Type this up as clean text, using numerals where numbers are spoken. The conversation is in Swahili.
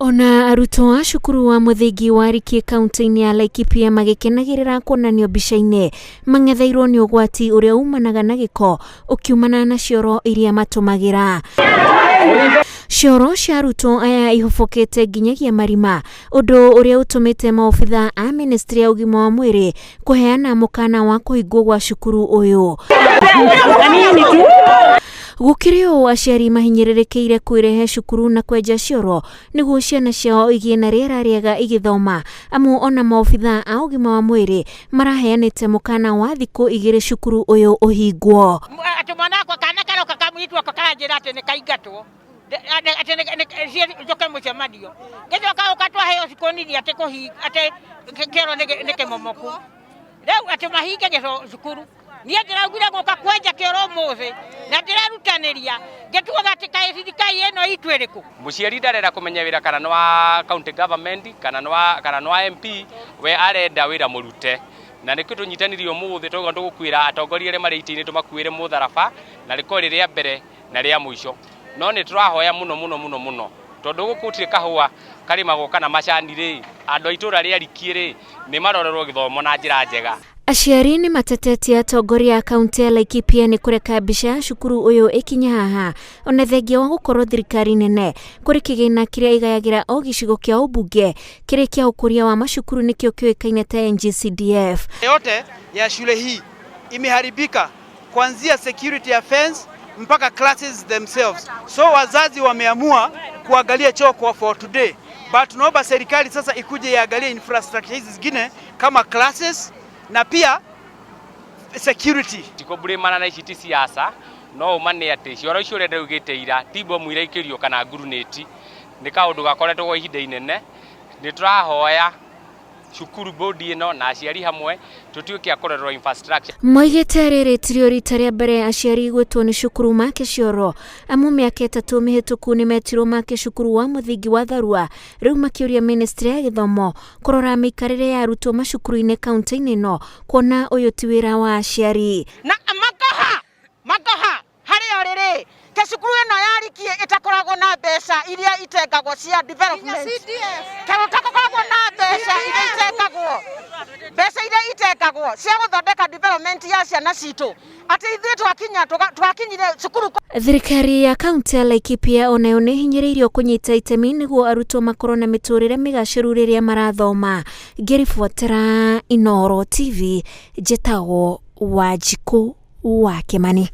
Ona arutwo a cukuru wa muthingi wa Likiĩ kaunti-inĩ ya Likiĩ magikenagĩrĩra kuonanio mbica-inĩ mang'etheirwo nĩ ũgwati ũrĩa umanaga na gĩko ũkiumana na cioro iria matũmagĩra. Cioro cia arutwo aya ihobokete nginyagia marima, ũndũ ũrĩa ũtũmĩte maobitha a ministry ya ũgima wa mwĩrĩ kũheana mũkana wa kũhingwo gwa cukuru ũyũ. Gũkĩrĩ ũũ aciari mahinyĩrĩrĩkĩire kwĩrehe cukuru na kwenja cioro nĩguo ciana ciao igĩe na rĩera rĩega igĩthoma, amu ona maobitha a ũgima wa mwĩrĩ maraheanĩte mũkana wa thikũ 2 cukuru ũyũ ũhingwo. Atĩ mwana wakwa kana karoka kamwitwo kakanjĩra atĩ nĩ kaingatwo atĩ njoke mũcemanio gĩcoka ũkatwaheo cikonini atĩ atĩ kĩoro nĩ kĩmomoku rĩu atĩ mahinge cukuru. Niĩ ndĩraugire gũka kwenja kĩoro ũmũthĩ na ndĩrarutanĩria ngĩtuaga atĩ kaĩ ĩno itu ĩrĩkũ. Mũciari ndarenda kũmenya wĩra kana nĩ wa county government kana nĩ wa MP, we arenda wĩra mũrute. Na nĩkĩo tũnyitanirie ũmũthĩ tũgũo tũgũkwĩra atongoria arĩa marĩ itĩ-inĩ tũmakuĩre mũtharaba na rĩkorwo rĩrĩa mbere na rĩa mũico. No nĩ tũrahoya mũno tondũ gũkũ gũtirĩ kahũa karĩmagwo kana macani rĩ, andũ a itũra rĩa Likiĩ rĩ nĩ marorerwo gĩthomo na njĩra njega. Aciari nĩ matetetie atongoria a kaunti ya Likiĩ nĩ kũreka mbica ya cukuru ũyũ ĩkinya haha, ona thengia wa gũkorwo thirikari nene kũrĩ kĩgĩna kĩrĩa igayagĩra o gĩcigo kĩa ũmbunge kĩrĩ kĩa ũkũria wa macukuru nĩkĩo kĩoĩkaine ta NGCDF. Yote ya shule hii imeharibika kuanzia security ya fence mpaka classes themselves. So wazazi wameamua kuangalia choo for today. But tunaomba serikali sasa ikuje iangalie infrastructure hizi zingine kama classes na pia security. Tikobũrĩmana na ici ti siasa, no umane atĩ cioro icio ũrenda ugĩte ira tibo mwira ikĩrio kana ngurunĩti nĩ kaũndũ gakoretwo kwa ihinda inene. Nĩ tũrahoya cukuru board ĩno na aciari hamwe tũtuĩke akũrerwo infrastructure. Moigĩte rĩrĩ tirio rita rĩa mbere aciari gwĩtwo nĩ cukuru make cioro, amu mĩaka 3 mĩhĩtũku nĩ metirwo make cukuru wa muthingi wa Tharua, rĩu makĩũria ministry ya gĩthomo kũrora mĩikarĩre ya arutwo macukuru-inĩ kaunti-inĩ ĩno kuona ũyũ ti wĩra wa aciari. Na makaha harĩa rĩrĩ cukuru ĩno ya Likiĩ ĩtakoragwo na mbeca iria itengagwo cia development. Takoragwo na mbeca iria itengagwo cia gũthondeka development ya ciana citũ. Atĩ ithuĩ twakinyire cukuru. Thirikari ya kaunti ya Likiĩ onayo nĩ hinyĩrĩirio kũnyita itemi nĩguo arutwo makorwo na mĩtũrĩre mĩgacĩru rĩrĩa marathoma. Ngĩribotera Inoro TV, njĩtagwo Wanjikũ wa Kĩmani.